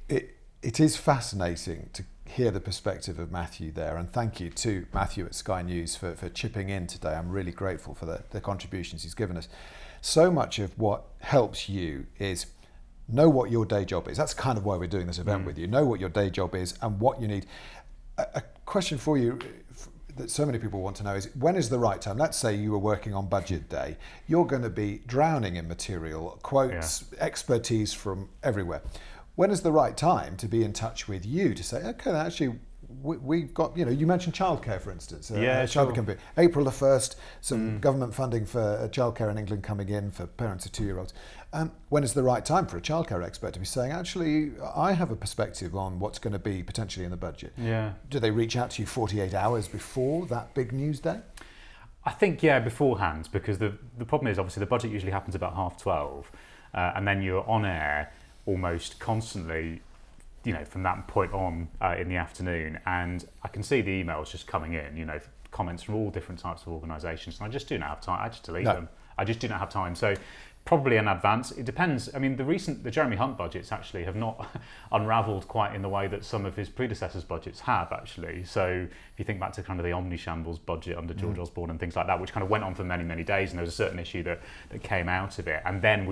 Speaker 1: It is fascinating to hear the perspective of Matthew there, and thank you to Matthew at Sky News for chipping in today. I'm really grateful for the contributions he's given us. So much of what helps you is know what your day job is. That's kind of why we're doing this event with you. Know what your day job is and what you need. A question for you that so many people want to know is, when is the right time? Let's say you were working on budget day. You're going to be drowning in material, quotes, expertise from everywhere. When is the right time to be in touch with you to say, okay, actually, we've got, you mentioned childcare, for instance.
Speaker 2: Sure.
Speaker 1: April the 1st, some government funding for childcare in England coming in for parents of 2-year-olds. When is the right time for a childcare expert to be saying, actually, I have a perspective on what's going to be potentially in the budget?
Speaker 2: Yeah.
Speaker 1: Do they reach out to you 48 hours before that big news day?
Speaker 2: I think, beforehand, because the problem is, obviously, the budget usually happens about 12:30, and then you're on air almost constantly, from that point on in the afternoon, and I can see the emails just coming in, comments from all different types of organisations, and I just do not have time. I just delete them. I just do not have time. So probably in advance. It depends. I mean, the Jeremy Hunt budgets actually have not unravelled quite in the way that some of his predecessors' budgets have, actually. So if you think back to kind of the Omnishambles budget under George Osborne and things like that, which kind of went on for many, many days, and there was a certain issue that came out of it. And then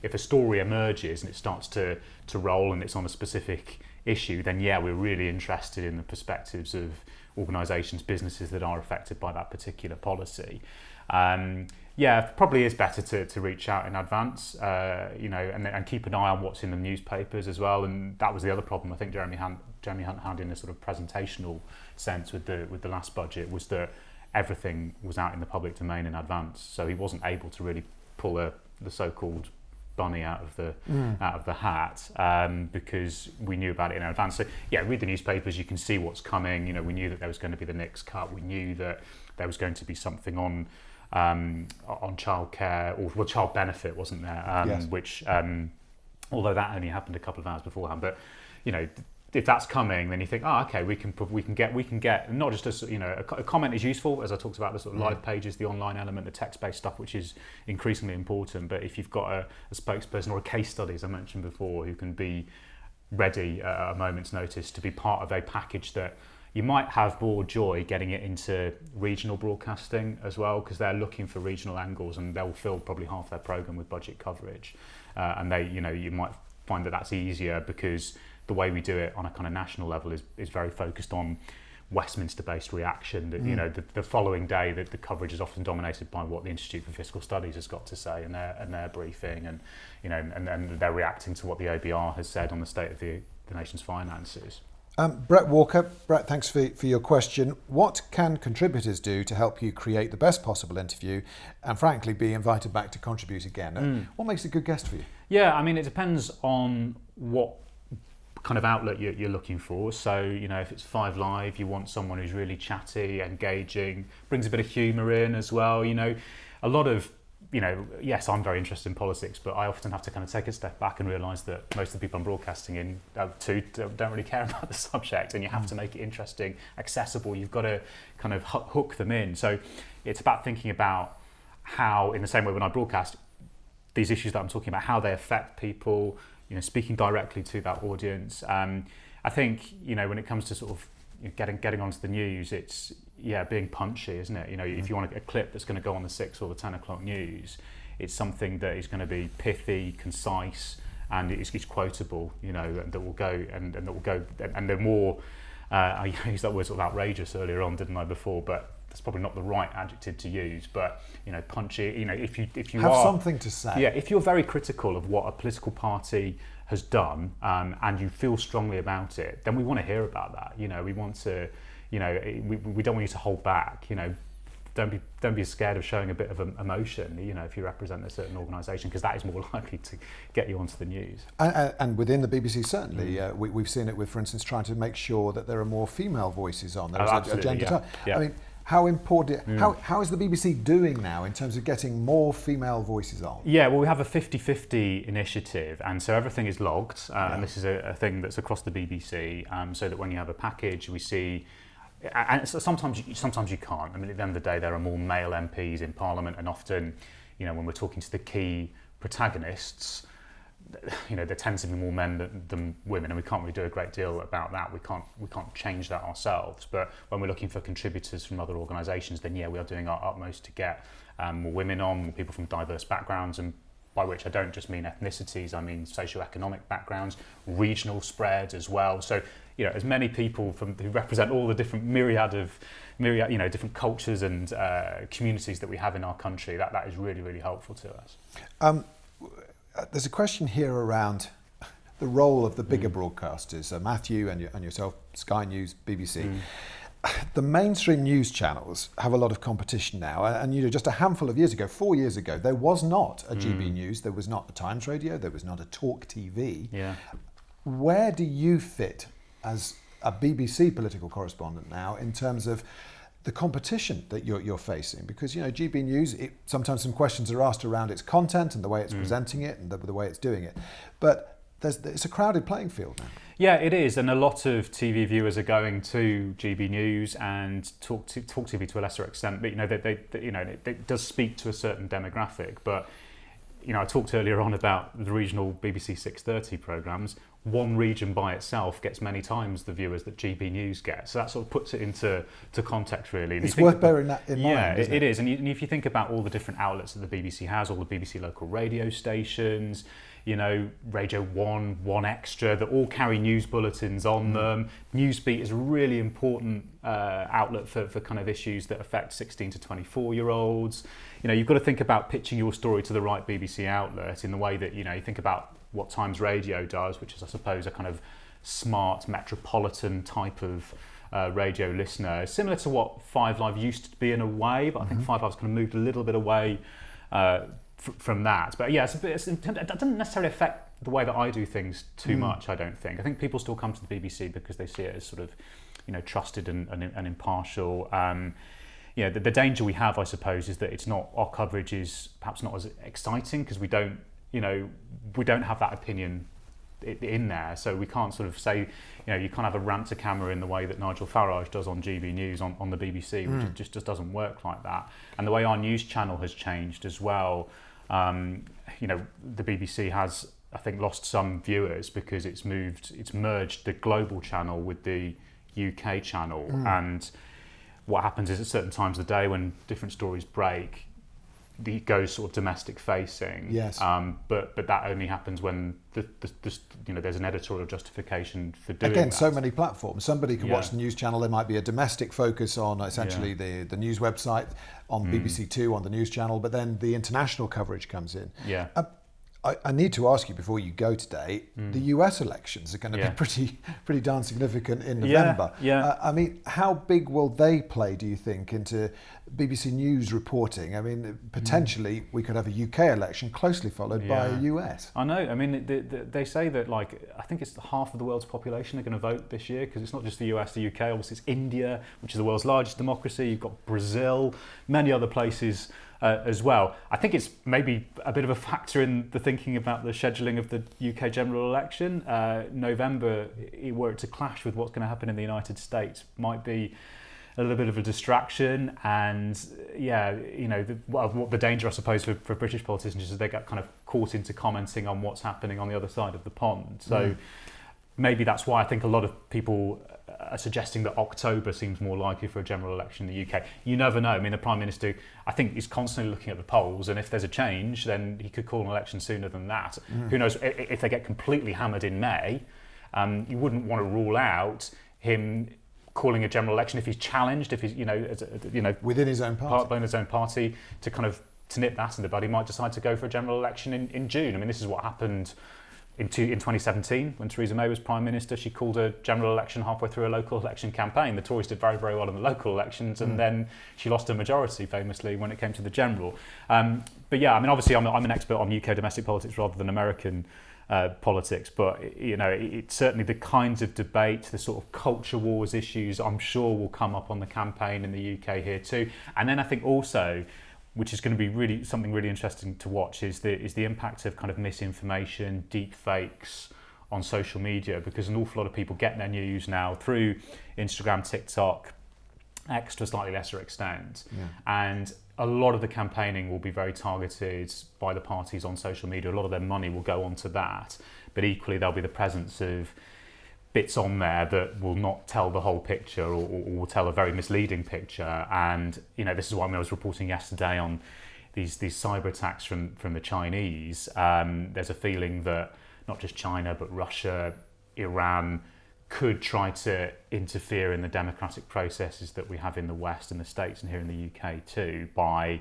Speaker 2: if a story emerges and it starts to roll and it's on a specific issue, then we're really interested in the perspectives of organisations, businesses that are affected by that particular policy. Probably is better to reach out in advance, and keep an eye on what's in the newspapers as well. And that was the other problem I think Jeremy Hunt had in a sort of presentational sense with the last budget, was that everything was out in the public domain in advance, so he wasn't able to really pull the so-called bunny out of the hat, because we knew about it in advance. So read the newspapers, you can see what's coming. We knew that there was going to be the next cut. We knew that there was going to be something on childcare, or child benefit, wasn't there?
Speaker 1: Yes.
Speaker 2: Which, although that only happened a couple of hours beforehand, but if that's coming, then you think, okay, we can get not just a comment is useful, as I talked about, the sort of live pages, the online element, the text-based stuff, which is increasingly important. But if you've got a spokesperson or a case study, as I mentioned before, who can be ready at a moment's notice to be part of a package that you might have more joy getting it into regional broadcasting as well, because they're looking for regional angles, and they'll fill probably half their programme with budget coverage. And you might find that that's easier, because the way we do it on a kind of national level is very focused on Westminster-based reaction. That the following day, that the coverage is often dominated by what the Institute for Fiscal Studies has got to say in their briefing, and they're reacting to what the OBR has said on the state of the nation's finances.
Speaker 1: Brett Walker, Brett, thanks for your question. What can contributors do to help you create the best possible interview and frankly be invited back to contribute again? What makes a good guest for you?
Speaker 2: Yeah, I mean, it depends on what kind of outlet you're looking for. So, if it's 5 Live, you want someone who's really chatty, engaging, brings a bit of humour in as well. A lot of, yes, I'm very interested in politics, but I often have to kind of take a step back and realise that most of the people I'm broadcasting in don't really care about the subject, and you have to make it interesting, accessible. You've got to kind of hook them in. So it's about thinking about how, in the same way when I broadcast, these issues that I'm talking about, how they affect people, speaking directly to that audience. I think, when it comes to sort of getting onto the news, it's being punchy, isn't it? If you want a clip that's going to go on the 6 or the 10 o'clock news, it's something that is going to be pithy, concise, and it's quotable. That will go and that will go. And the more I used that word sort of outrageous earlier on, didn't I? Before, but that's probably not the right adjective to use. But punchy. If you
Speaker 1: have
Speaker 2: are,
Speaker 1: something to say.
Speaker 2: Yeah, if you're very critical of what a political party has done, and you feel strongly about it, then we want to hear about that. We want to, we don't want you to hold back. Don't be scared of showing a bit of emotion. If you represent a certain organisation, because that is more likely to get you onto the news.
Speaker 1: And within the BBC, certainly, we've seen it with, for instance, trying to make sure that there are more female voices on. There's a gender.
Speaker 2: Yeah.
Speaker 1: I mean, how important? How is the BBC doing now in terms of getting more female voices on?
Speaker 2: Yeah, well, we have a 50-50 initiative, and so everything is logged, and this is a thing that's across the BBC, so that when you have a package, we see. And sometimes you can't. I mean, at the end of the day, there are more male MPs in Parliament, and often, when we're talking to the key protagonists, there tends to be more men than women, and we can't really do a great deal about that. We can't change that ourselves. But when we're looking for contributors from other organisations, then we are doing our utmost to get more women on, more people from diverse backgrounds, and by which I don't just mean ethnicities, I mean socio-economic backgrounds, regional spread as well. So as many people who represent all the different myriad different cultures and communities that we have in our country, that is really, really helpful to us.
Speaker 1: There's a question here around the role of the bigger broadcasters, Matthew and yourself, Sky News, BBC. The mainstream news channels have a lot of competition now, and just a handful of years ago, 4 years ago, there was not a GB News, there was not a Times Radio, there was not a Talk TV.
Speaker 2: Yeah.
Speaker 1: Where do you fit as a BBC political correspondent now in terms of the competition that you're facing? Because GB News, sometimes some questions are asked around its content and the way it's presenting it and the way it's doing it, but it's a crowded playing field now.
Speaker 2: Yeah, it is, and a lot of TV viewers are going to GB News and Talk TV to a lesser extent. But it does speak to a certain demographic. But I talked earlier on about the regional BBC 6:30 programmes. One region by itself gets many times the viewers that GB News gets. So that sort of puts it into context, really. And
Speaker 1: it's worth bearing that in mind.
Speaker 2: Yeah, it is. And if you think about all the different outlets that the BBC has, all the BBC local radio stations, Radio 1, 1 Extra, that all carry news bulletins on them. Newsbeat is a really important outlet for kind of issues that affect 16 to 24-year-olds. You've got to think about pitching your story to the right BBC outlet in the way that, you think about what Times Radio does, which is, I suppose, a kind of smart, metropolitan type of radio listener. Similar to what 5 Live used to be in a way, but I think 5 Live's kind of moved a little bit away from that. But yeah, it doesn't necessarily affect the way that I do things too much, I don't think. I think people still come to the BBC because they see it as sort of, trusted and impartial. The danger we have, I suppose, is that our coverage is perhaps not as exciting because we don't have that opinion in there, so we can't sort of say, you can't have a rant to camera in the way that Nigel Farage does on GB News on the BBC, which just doesn't work like that. And the way our news channel has changed as well, the BBC has, I think, lost some viewers because it's merged the global channel with the UK channel, and what happens is at certain times of the day when different stories break, it goes sort of domestic facing.
Speaker 1: Yes.
Speaker 2: But that only happens when there's an editorial justification for doing
Speaker 1: Again,
Speaker 2: that.
Speaker 1: so many platforms. Somebody can watch the news channel. There might be a domestic focus on essentially the news website on BBC Two on the news channel, but then the international coverage comes in.
Speaker 2: Yeah.
Speaker 1: I need to ask you before you go today, the US elections are going to be pretty darn significant in November.
Speaker 2: Yeah.
Speaker 1: I mean, how big will they play, do you think, into BBC News reporting? I mean, potentially we could have a UK election closely followed by a US.
Speaker 2: I know. I mean, they say that, like, I think it's half of the world's population are going to vote this year, because it's not just the US, the UK, obviously it's India, which is the world's largest democracy. You've got Brazil, many other places as well. I think it's maybe a bit of a factor in the thinking about the scheduling of the UK general election. November, were it to clash with what's going to happen in the United States, might be a little bit of a distraction. And what the danger, I suppose, for British politicians is they get kind of caught into commenting on what's happening on the other side of the pond. So maybe that's why I think a lot of people are suggesting that October seems more likely for a general election in the UK. You never know. I mean, the Prime Minister, I think, is constantly looking at the polls, and if there's a change, then he could call an election sooner than that. Who knows, if they get completely hammered in May, you wouldn't want to rule out him calling a general election if he's challenged, if he's,
Speaker 1: within his own party.
Speaker 2: Within his own party, to nip that in the bud. He might decide to go for a general election in June. I mean, this is what happened in 2017, when Theresa May was Prime Minister. She called a general election halfway through a local election campaign. The Tories did very, very well in the local elections, and then she lost a majority, famously, when it came to the general. But yeah, I mean, obviously I'm an expert on UK domestic politics rather than American politics, but it's certainly the kinds of debate, the sort of culture wars issues, I'm sure will come up on the campaign in the UK here too. And then I think also, which is going to be something really interesting to watch, is the impact of kind of misinformation, deep fakes on social media, because an awful lot of people get their news now through Instagram, TikTok, X to a slightly lesser extent. And a lot of the campaigning will be very targeted by the parties on social media. A lot of their money will go onto that, but equally there'll be the presence of bits on there that will not tell the whole picture, or will tell a very misleading picture. And this is why I was reporting yesterday on these cyber attacks from the Chinese. There's a feeling that not just China but Russia, Iran could try to interfere in the democratic processes that we have in the West and the States and here in the UK too, by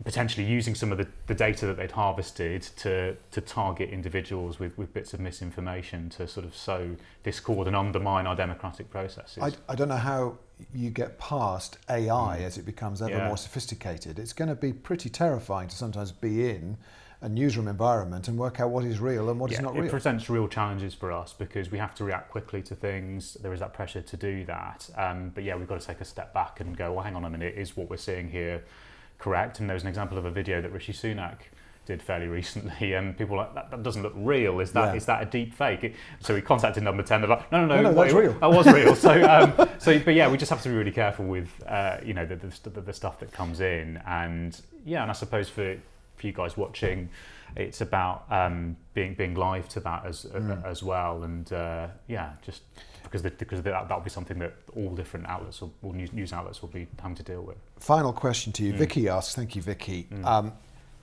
Speaker 2: potentially using some of the data that they'd harvested to target individuals with bits of misinformation to sort of sow discord and undermine our democratic processes.
Speaker 1: I don't know how you get past AI as it becomes ever more sophisticated. It's going to be pretty terrifying to sometimes be in a newsroom environment and work out what is real and what is not real.
Speaker 2: It presents real challenges for us because we have to react quickly to things. There is that pressure to do that. But we've got to take a step back and go, well, hang on a minute, is what we're seeing here correct? And there was an example of a video that Rishi Sunak did fairly recently, and people were like, that doesn't look real. Is that a deep fake? So we contacted Number 10. They're like, no,
Speaker 1: that's real.
Speaker 2: That was real. But we just have to be really careful with the stuff that comes in, and I suppose for you guys watching, it's about being live to that as well, and just because that'll be something that all different outlets or news outlets will be having to deal with. Final question to you, Vicky asks. Thank you, Vicky.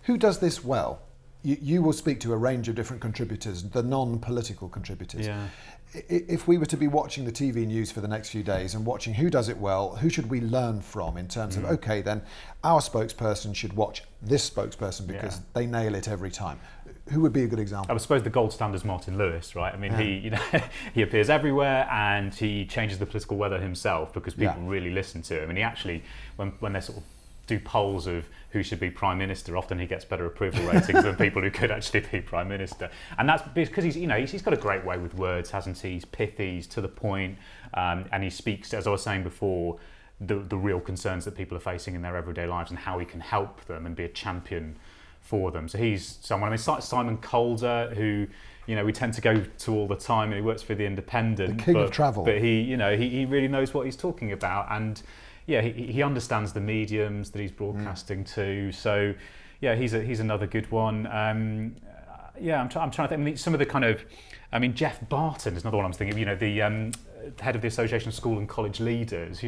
Speaker 2: Who does this well? You will speak to a range of different contributors, the non-political contributors. Yeah. If we were to be watching the TV news for the next few days and watching who does it well, who should we learn from in terms of, okay, then our spokesperson should watch this spokesperson because they nail it every time. Who would be a good example? I suppose the gold standard is Martin Lewis, right? I mean, he appears everywhere and he changes the political weather himself because people really listen to him. And he actually, when they sort of do polls of who should be Prime Minister, often he gets better approval ratings than people who could actually be Prime Minister. And that's because he's got a great way with words, hasn't he? He's pithy, he's to the point, and he speaks, as I was saying before, the real concerns that people are facing in their everyday lives and how he can help them and be a champion for them. So he's someone, I mean, Simon Calder, who we tend to go to all the time, and he works for The Independent.
Speaker 1: The king of travel.
Speaker 2: But he really knows what he's talking about, and he understands the mediums that he's broadcasting to. So, he's another good one. I'm trying to think. I mean, some of the kind of, Jeff Barton is another one I'm thinking of. The head of the Association of School and College Leaders.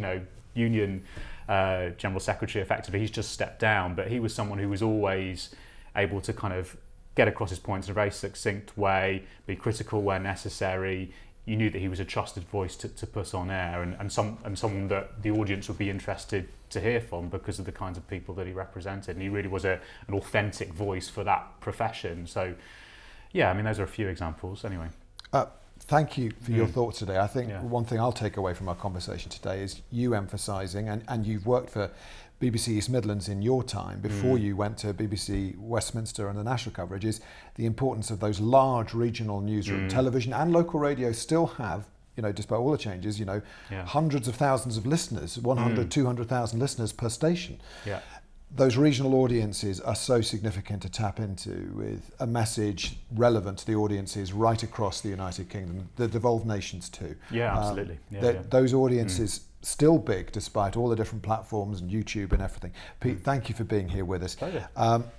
Speaker 2: Union General Secretary. Effectively, he's just stepped down, but he was someone who was always able to kind of get across his points in a very succinct way, be critical where necessary. You knew that he was a trusted voice to put on air, and someone that the audience would be interested to hear from because of the kinds of people that he represented, and he really was an authentic voice for that profession. So yeah, I mean, those are a few examples anyway.
Speaker 1: Thank you for your thoughts today. I think
Speaker 2: Yeah.
Speaker 1: one thing I'll take away from our conversation today is you emphasising, and you've worked for BBC East Midlands in your time before you went to BBC Westminster and the national coverage, is the importance of those large regional newsroom television and local radio still have, you know, despite all the changes, you know, hundreds of thousands of listeners, 100, 200,000 listeners per station.
Speaker 2: Yeah.
Speaker 1: Those regional audiences are so significant to tap into with a message relevant to the audiences right across the United Kingdom, the devolved nations too.
Speaker 2: Yeah, absolutely. Yeah.
Speaker 1: Those audiences still big despite all the different platforms and YouTube and everything. Pete, thank you for being here with us.
Speaker 2: Pleasure.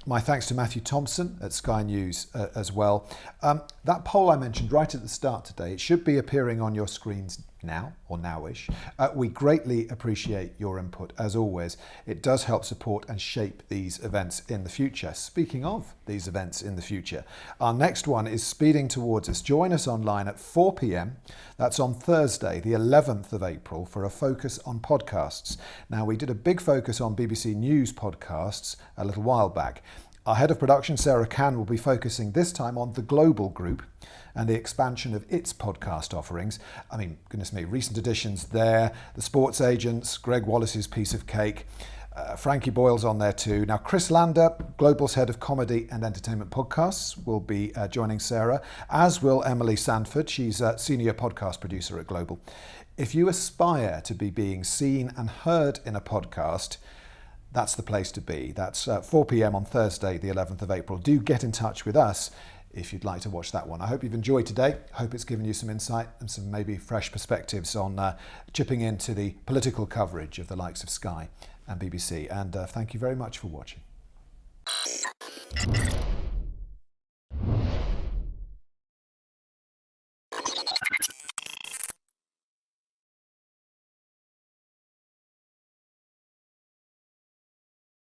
Speaker 1: My thanks to Matthew Thompson at Sky News as well. That poll I mentioned right at the start today, it should be appearing on your screens now or nowish. We greatly appreciate your input as always. It does help support and shape these events in the future. Speaking of these events in the future, our next one is speeding towards us. Join us online at 4 p.m. That's on Thursday, the 11th of April, for a focus on podcasts. Now, we did a big focus on BBC News podcasts a little while back. Our head of production, Sarah Cann, will be focusing this time on the Global Group and the expansion of its podcast offerings. I mean, goodness me, recent additions there, The Sports Agents, Greg Wallace's Piece of Cake, Frankie Boyle's on there too. Now, Chris Lander, Global's head of comedy and entertainment podcasts, will be joining Sarah, as will Emily Sandford. She's a senior podcast producer at Global. If you aspire to be being seen and heard in a podcast, that's the place to be. That's 4 p.m. on Thursday, the 11th of April. Do get in touch with us if you'd like to watch that one. I hope you've enjoyed today. I hope it's given you some insight and some maybe fresh perspectives on chipping into the political coverage of the likes of Sky and BBC. And thank you very much for watching.